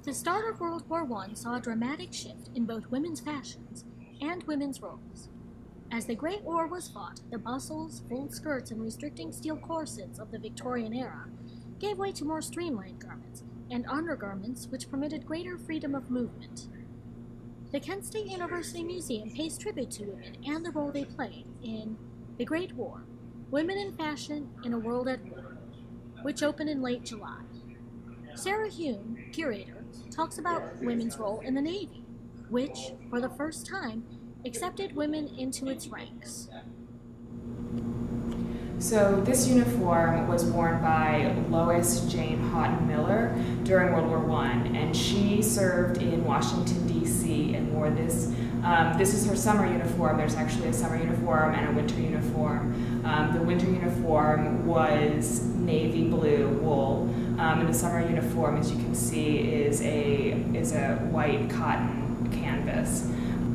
The start of World War I saw a dramatic shift in both women's fashions and women's roles. As the Great War was fought, the bustles, full skirts, and restricting steel corsets of the Victorian era gave way to more streamlined garments and undergarments which permitted greater freedom of movement. The Kent State University Museum pays tribute to women and the role they played in The Great War, Women in Fashion in a World at War, which opened in late July. Sarah Hume, curator, talks about women's role in the Navy, which, for the first time, accepted women into its ranks. So this uniform was worn by Lois Jane Houghton Miller during World War I, and she served in Washington, D.C. and wore this. This is her summer uniform. There's actually a summer uniform and a winter uniform. The winter uniform was navy blue wool, and the summer uniform, as you can see, is a white cotton canvas.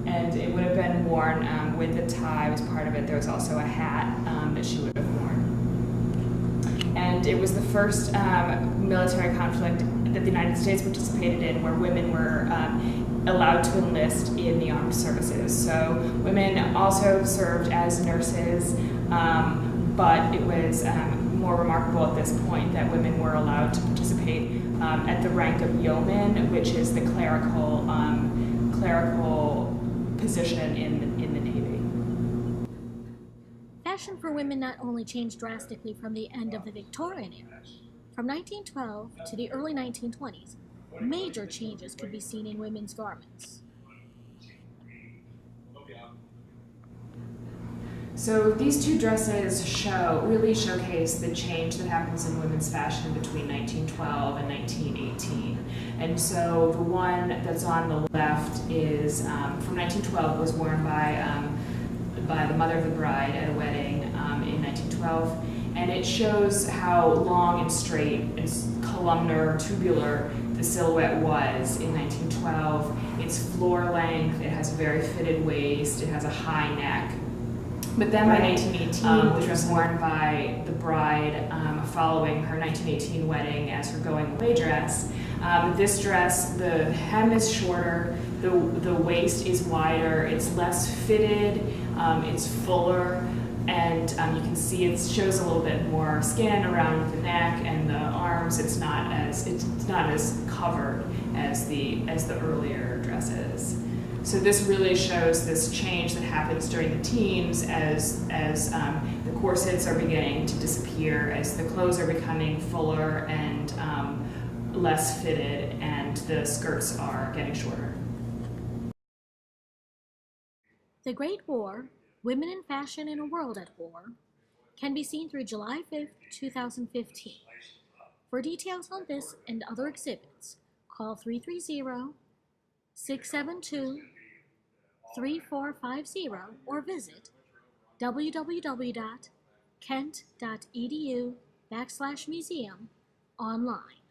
And it would have been worn with the tie was part of it. There was also a hat that she would have worn. And it was the first military conflict that the United States participated in where women were allowed to enlist in the armed services. So women also served as nurses, but it was more remarkable at this point that women were allowed to participate at the rank of yeoman, which is the clerical position in the Navy. Fashion for women not only changed drastically from the end of the Victorian era. From 1912 to the early 1920s, major changes could be seen in women's garments. So these two dresses really showcase the change that happens in women's fashion between 1912 and 1918. And so the one that's on the left is from 1912, was worn by the mother of the bride at a wedding in 1912. And it shows how long and straight and columnar, tubular the silhouette was in 1912. It's floor length, it has a very fitted waist, it has a high neck. But then by 1918, which was worn by the bride following her 1918 wedding as her going away dress, this dress, the hem is shorter, the waist is wider, it's less fitted, it's fuller, and you can see it shows a little bit more skin around the neck and the arms. It's not as covered as the earlier dresses. So this really shows this change that happens during the teens as the corsets are beginning to disappear, as the clothes are becoming fuller and less fitted, and the skirts are getting shorter. The Great War, Women in Fashion in a World at War, can be seen through July 5th, 2015. For details on this and other exhibits, call 330-672-3450 or visit www.kent.edu/museum online.